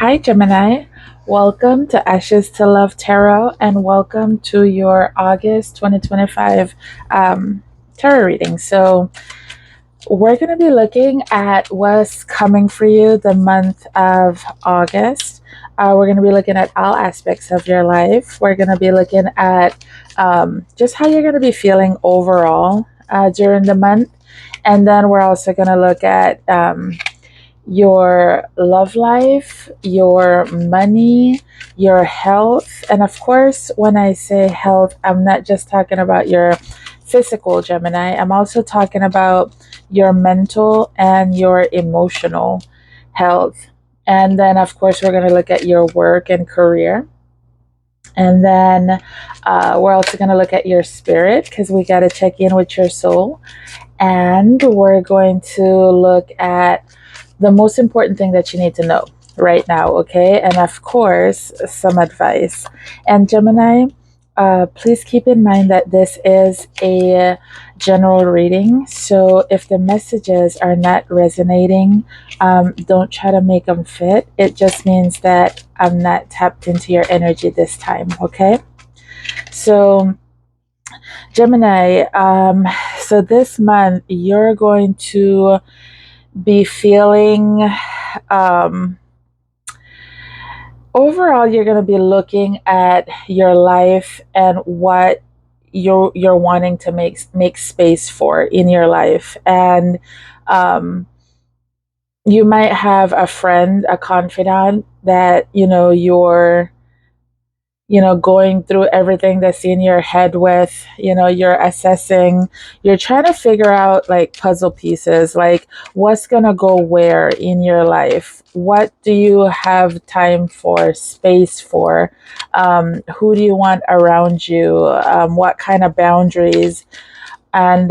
Hi, Gemini. Welcome to Ashestolovetarot and welcome to your August 2025 tarot reading. So, we're going to be looking at what's coming for you the month of August. We're going to be looking at all aspects of your life. We're going to be looking at just how you're going to be feeling overall during the month. And then we're also going to look at your love life, your money, your health. And of course, when I say health, I'm not just talking about your physical, Gemini. I'm also talking about your mental and your emotional health. And then, of course, we're going to look at your work and career. And then we're also going to look at your spirit because we got to check in with your soul. And we're going to look at the most important thing that you need to know right now, okay? And of course, some advice. And Gemini, please keep in mind that this is a general reading. So if the messages are not resonating, don't try to make them fit. It just means that I'm not tapped into your energy this time, okay? So, Gemini, so this month you're going to be feeling overall you're going to be looking at your life and what you're wanting to make space for in your life. And you might have a friend, a confidant that you're going through everything that's in your head with, you're assessing, you're trying to figure out like puzzle pieces, like what's going to go where in your life. What do you have time for, space for? Who do you want around you? What kind of boundaries? And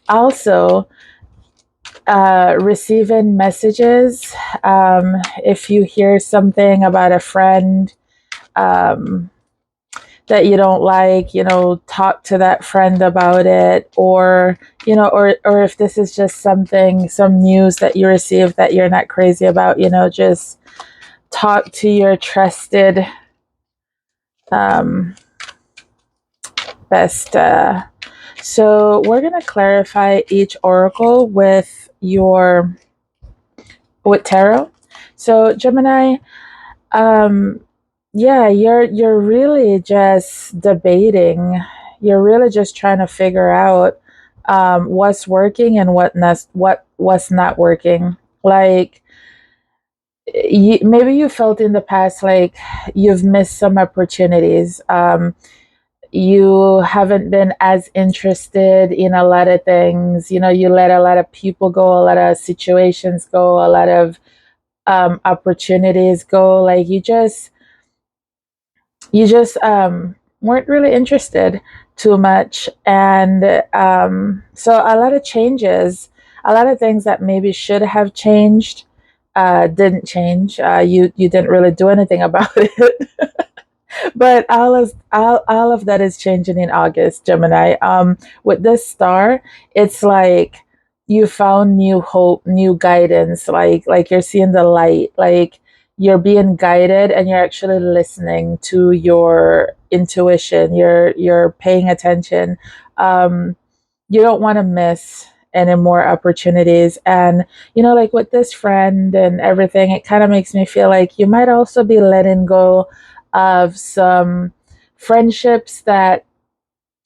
also, receiving messages. If you hear something about a friend, um, that you don't like, talk to that friend about it, or or if this is just some news that you received that you're not crazy about, just talk to your trusted um, best. So we're gonna clarify each oracle with tarot. So Gemini, um, yeah, you're really just debating. You're really just trying to figure out what's working and what's not working. Like maybe you felt in the past like you've missed some opportunities. You haven't been as interested in a lot of things. You let a lot of people go, a lot of situations go, a lot of opportunities go. Like you just weren't really interested too much. And so a lot of changes, a lot of things that maybe should have changed didn't change. You didn't really do anything about it. But all of that is changing in August, Gemini. With this star, it's like you found new hope, new guidance. Like you're seeing the light. Like you're being guided, and you're actually listening to your intuition. You're paying attention. Um, you don't want to miss any more opportunities. And like with this friend and everything, it kind of makes me feel like you might also be letting go of some friendships that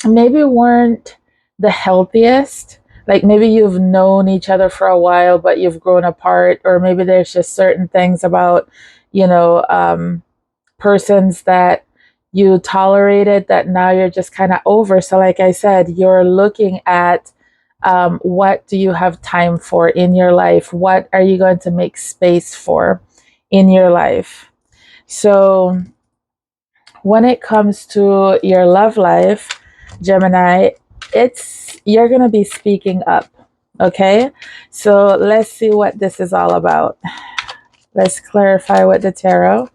maybe weren't the healthiest. Like maybe you've known each other for a while, but you've grown apart, or maybe there's just certain things about, you know, um, persons that you tolerated that now you're just kind of over. So, like I said, you're looking at what do you have time for in your life? What are you going to make space for in your life? So, when it comes to your love life, Gemini, it's you're going to be speaking up. Okay? So, let's see what this is all about. Let's clarify with the tarot,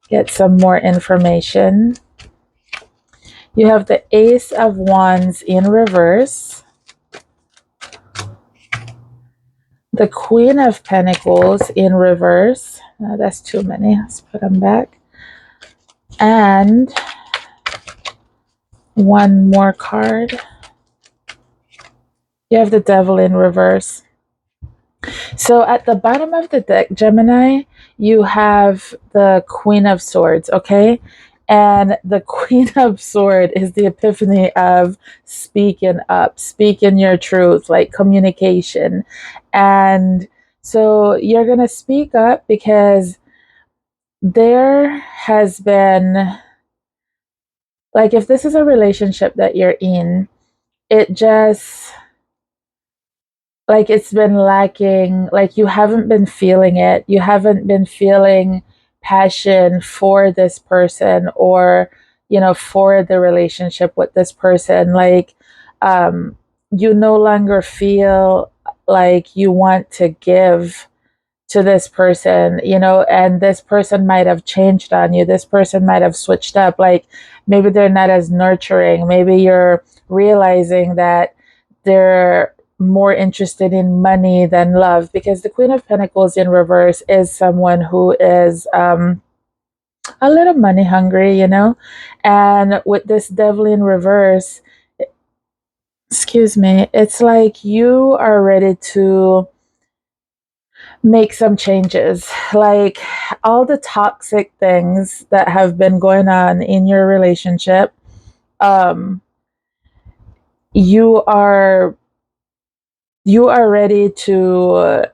get some more information. You have the Ace of Wands in reverse, the Queen of Pentacles in reverse. That's too many. Let's put them back. And one more card. You have the Devil in reverse. So at the bottom of the deck, Gemini, you have the Queen of Swords, okay? And the Queen of Swords is the epiphany of speaking up, speaking your truth, like communication. And so you're going to speak up because there has been, like, if this is a relationship that you're in, it just, like, it's been lacking, like you haven't been feeling it, you haven't been feeling passion for this person, or for the relationship with this person, like you no longer feel like you want to give to this person, and this person might have changed on you, this person might have switched up, like maybe they're not as nurturing, maybe you're realizing that they're more interested in money than love, because the Queen of Pentacles in reverse is someone who is a little money hungry, and with this Devil in reverse, excuse me, it's like you are ready to make some changes, like all the toxic things that have been going on in your relationship. um you are ready to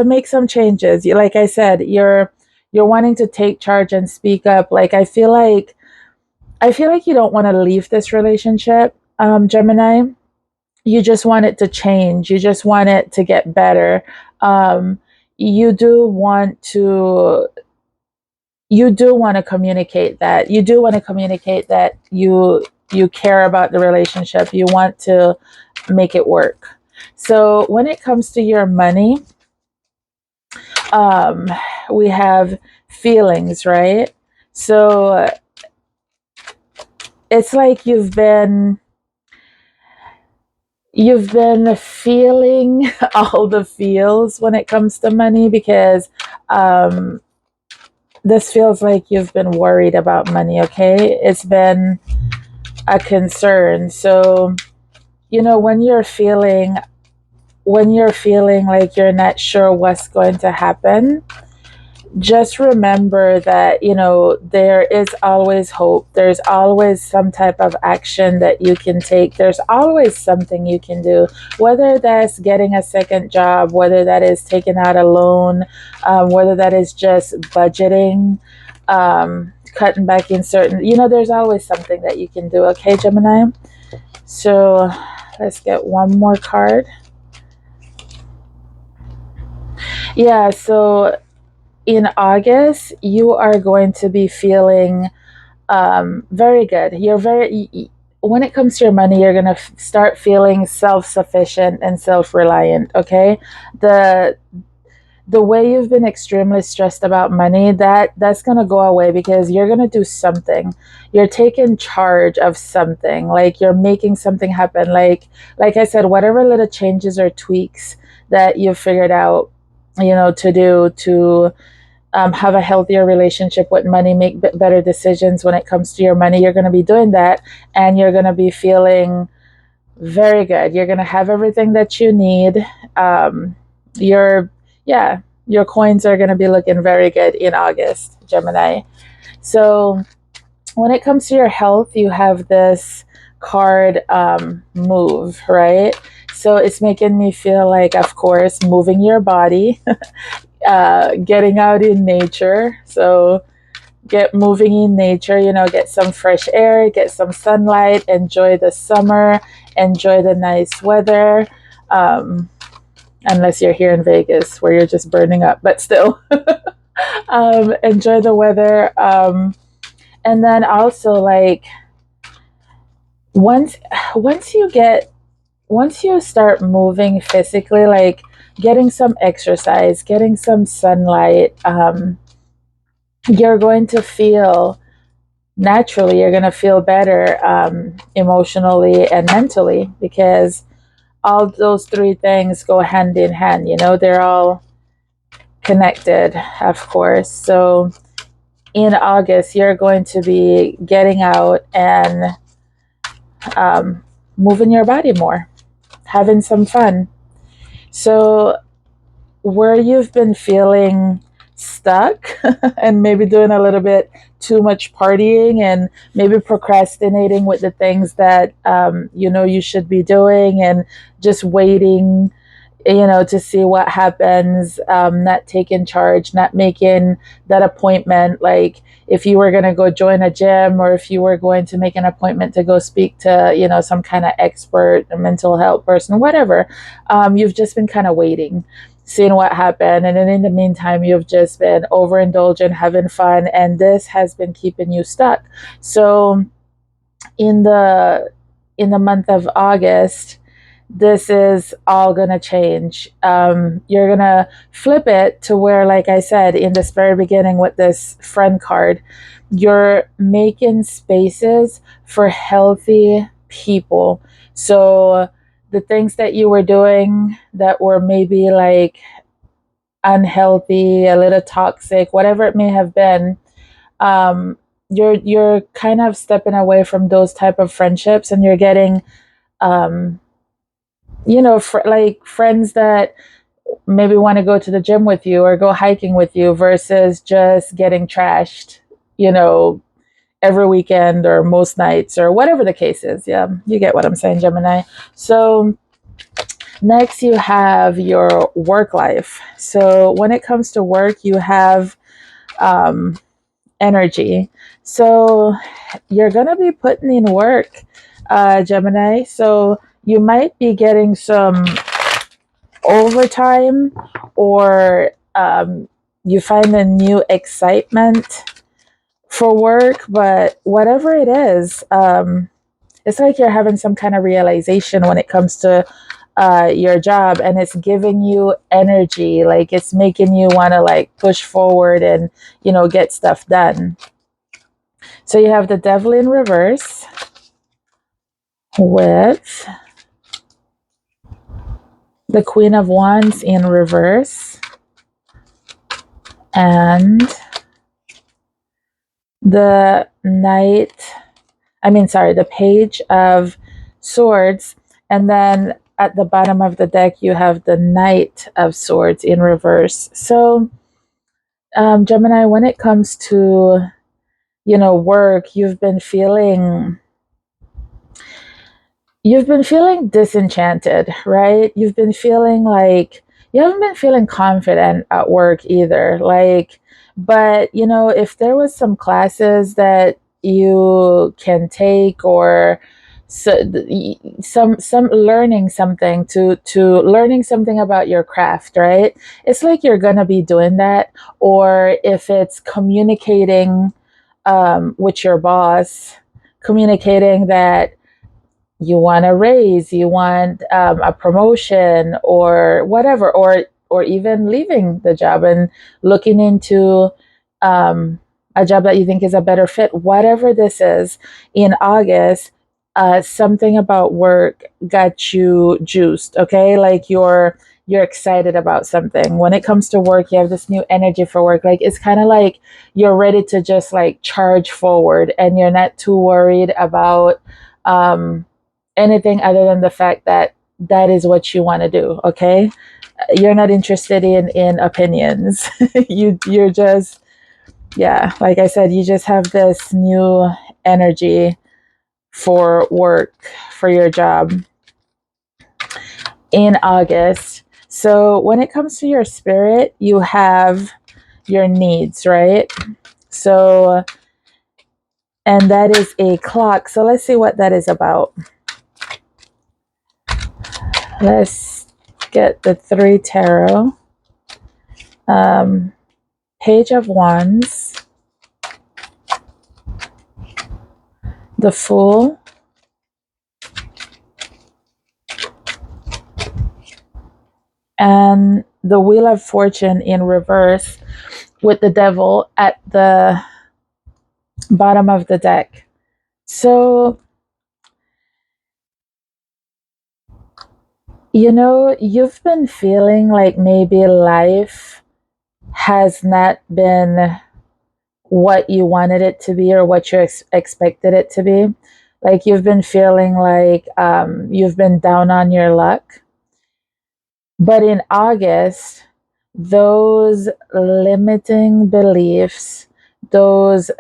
make some changes. Like I said, you're wanting to take charge and speak up. Like I feel like you don't want to leave this relationship, Gemini. You just want it to change, you just want it to get better. um you do want to communicate that, you care about the relationship, you want to make it work. So when it comes to your money, um we have feelings, right? So it's like you've been feeling all the feels when it comes to money, because um this feels like you've been worried about money, okay? It's been a concern. So when you're feeling like you're not sure what's going to happen, just remember that there is always hope, there's always some type of action that you can take, there's always something you can do, whether that's getting a second job, whether that is taking out a loan, whether that is just budgeting, cutting back in certain, there's always something that you can do, okay, Gemini? So let's get one more card. Yeah, so in August, you are going to be feeling very good. When it comes to your money, you're going to start feeling self-sufficient and self-reliant, okay? The the way you've been extremely stressed about money, that's going to go away, because you're going to do something. You're taking charge of something, like you're making something happen, like I said, whatever little changes or tweaks that you've figured out, to do to have a healthier relationship with money, make better decisions when it comes to your money, you're going to be doing that, and you're going to be feeling very good. You're going to have everything that you need. Your Yeah, your coins are going to be looking very good in August, Gemini. So when it comes to your health, you have this card, move, right? So it's making me feel like, of course, moving your body, getting out in nature. So get moving in nature, get some fresh air, get some sunlight, enjoy the summer, enjoy the nice weather. Unless you're here in Vegas where you're just burning up, but still, enjoy the weather. And then also, like, once once you start moving physically, like getting some exercise, getting some sunlight, you're going to feel naturally, you're going to feel better, emotionally and mentally, because all those three things go hand in hand. They're all connected, of course. So in August, you're going to be getting out and moving your body more, having some fun. So where you've been feeling stuck and maybe doing a little bit too much partying and maybe procrastinating with the things that you should be doing, and just waiting to see what happens, not taking charge, not making that appointment. Like if you were going to go join a gym, or if you were going to make an appointment to go speak to, some kind of expert, a mental health person, whatever, you've just been kind of waiting, seeing what happened. And then in the meantime, you've just been overindulgent, having fun, and this has been keeping you stuck. So in the month of August, this is all going to change. You're going to flip it to where, like I said in this very beginning with this friend card, you're making spaces for healthy people. So the things that you were doing that were maybe like unhealthy, a little toxic, whatever it may have been, you're kind of stepping away from those type of friendships, and you're getting um, like friends that maybe want to go to the gym with you or go hiking with you, versus just getting trashed, you know, every weekend or most nights or whatever the case is. Yeah, you get what I'm saying, Gemini. So next you have your work life. So when it comes to work, you have um, energy. So you're going to be putting in work, Gemini. So you might be getting some overtime, or you find a new excitement for work. But whatever it is, it's like you're having some kind of realization when it comes to your job, and it's giving you energy. Like it's making you want to like push forward and get stuff done. So you have the devil in reverse with the Queen of Wands in reverse, and the the Page of Swords. And then at the bottom of the deck, you have the Knight of Swords in reverse. So, Gemini, when it comes to, work, you've been feeling disenchanted, right? You've been feeling like you haven't been feeling confident at work either. Like, but if there was some classes that you can take, or so, some learning something to learning something about your craft, right? It's like you're gonna be doing that. Or if it's communicating with your boss, communicating that you want a raise, you want a promotion, or whatever, or even leaving the job and looking into a job that you think is a better fit. Whatever this is, in August, something about work got you juiced. Okay, like you're excited about something. When it comes to work, you have this new energy for work. Like it's kind of like you're ready to just like charge forward, and you're not too worried about anything other than the fact that that is what you want to do. Okay, you're not interested in opinions. You're just, yeah, like I said, you just have this new energy for work, for your job in August. So when it comes to your spirit, you have your needs, right? So, and that is a clock. So let's see what that is about. Let's get the 3 tarot. Page of Wands, the Fool, and the Wheel of Fortune in reverse, with the Devil at the bottom of the deck. So You've been feeling like maybe life has not been what you wanted it to be or what you expected it to be. Like you've been feeling like you've been down on your luck. But in August, those limiting beliefs, those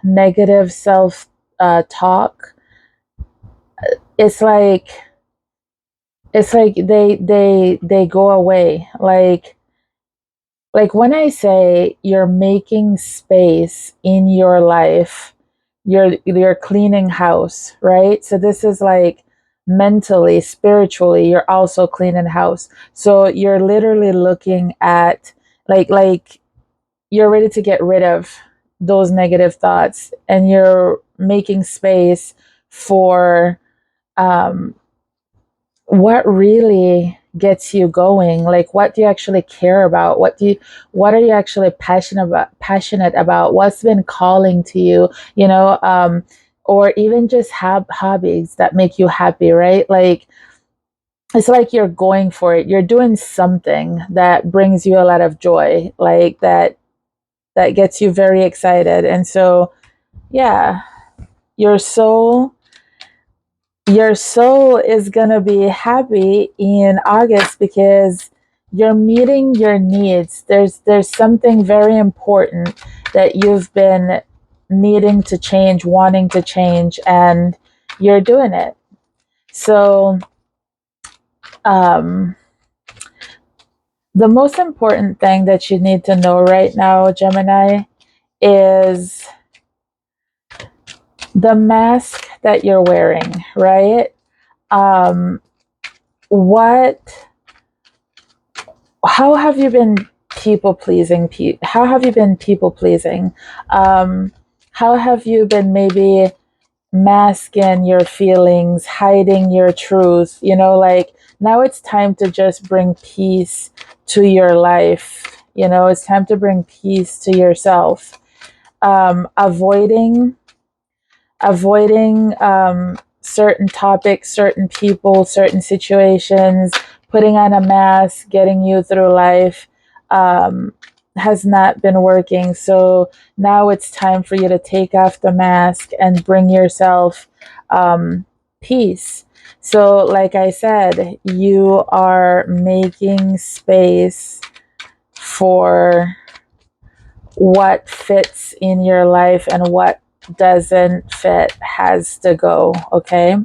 negative self talk, it's like they go away. Like when I say you're making space in your life, you're cleaning house, right? So this is like mentally, spiritually, you're also cleaning house. So you're literally looking at like you're ready to get rid of those negative thoughts and you're making space for um what really gets you going. Like what do you actually care about? What are you actually passionate about? What's been calling to you, or even just have hobbies that make you happy, right? Like it's like you're going for it, you're doing something that brings you a lot of joy, like that gets you very excited. And so yeah, your soul your soul is going to be happy in August because you're meeting your needs. There's something very important that you've been needing to change, wanting to change, and you're doing it. So, um, the most important thing that you need to know right now, Gemini, is the mask that you're wearing, right? Um, what how have you been people pleasing? How have you been people pleasing? Um, how have you been maybe masking your feelings, hiding your truth? Like now it's time to just bring peace to your life. It's time to bring peace to yourself. Avoiding certain topics, certain people, certain situations, putting on a mask, getting you through life um, has not been working. So now it's time for you to take off the mask and bring yourself peace. So, like I said, you are making space for what fits in your life and what doesn't fit has to go. Okay.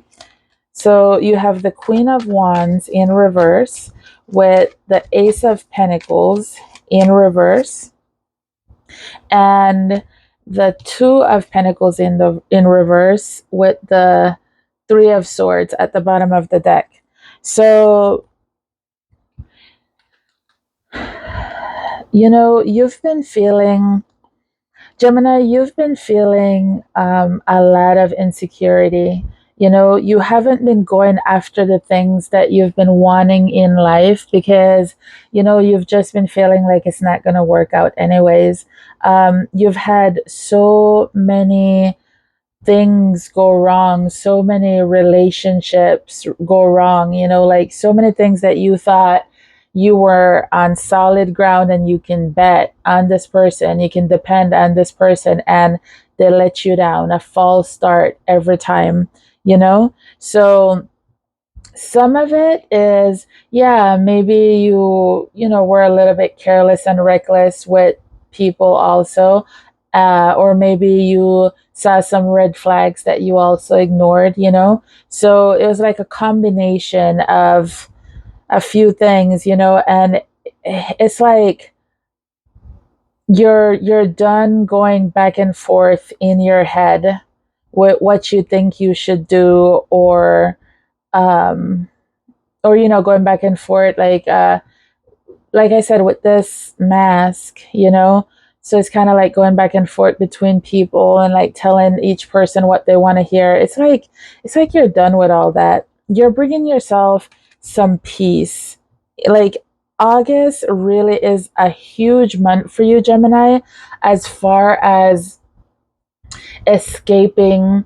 So you have the Queen of Wands in reverse with the Ace of Pentacles in reverse and the Two of Pentacles in reverse with the Three of Swords at the bottom of the deck. So you've been feeling Gemini, you've been feeling a lot of insecurity. You haven't been going after the things that you've been wanting in life because, you've just been feeling like it's not going to work out anyways. You've had so many things go wrong, so many relationships go wrong, like so many things that you thought you were on solid ground and you can bet on this person, you can depend on this person, and they let you down, a false start every time, So some of it is, yeah, maybe were a little bit careless and reckless with people also. Or maybe you saw some red flags that you also ignored. So it was like a combination of a few things. And it's like you're done going back and forth in your head with what you think you should do, um going back and forth, like I said, with this mask. So it's kind of like going back and forth between people and like telling each person what they want to hear. It's like you're done with all that. You're bringing yourself some peace. Like August really is a huge month for you, Gemini, as far as escaping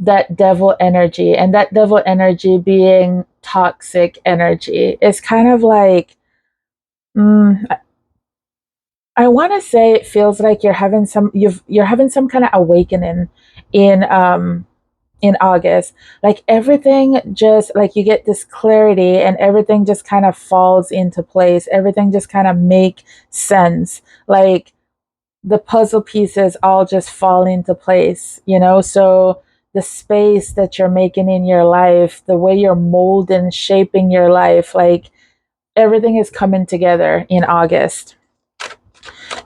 that devil energy, and that devil energy being toxic energy. It's kind of like, mm, I want to say it feels like you're having some kind of awakening in in August. Like everything just like you get this clarity and everything just kind of falls into place. Everything just kind of make sense. Like the puzzle pieces all just fall into place, you know? So the space that you're making in your life, the way you're molding, shaping your life, like everything is coming together in August.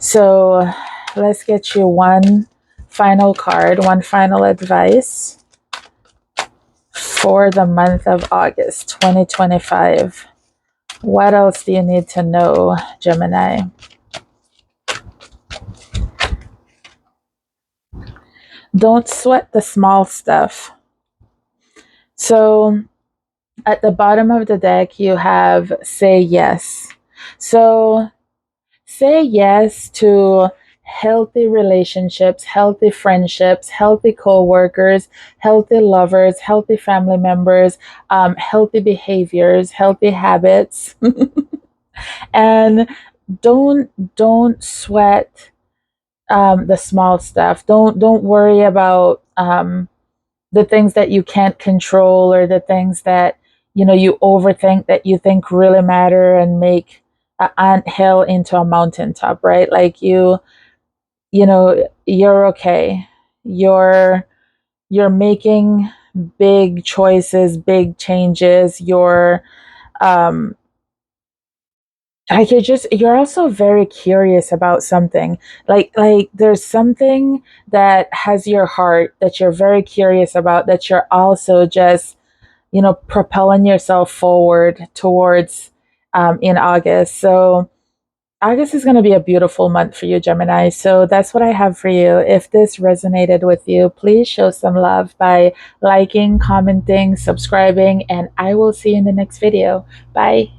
So let's get you one final card, one final advice for the month of August 2025. What else do you need to know, Gemini? Don't sweat the small stuff. So at the bottom of the deck, you have say yes. So say yes to healthy relationships, healthy friendships, healthy co-workers, healthy lovers, healthy family members, healthy behaviors, healthy habits. And don't sweat the small stuff. Don't worry about the things that you can't control, or the things that you overthink, that you think really matter and make an anthill into a mountaintop, right? Like you're okay. You're making big choices, big changes. Um you're also very curious about something. Like there's something that has your heart that you're very curious about, that you're also just propelling yourself forward towards in August. So August is going to be a beautiful month for you, Gemini. So that's what I have for you. If this resonated with you, please show some love by liking, commenting, subscribing, and I will see you in the next video. Bye.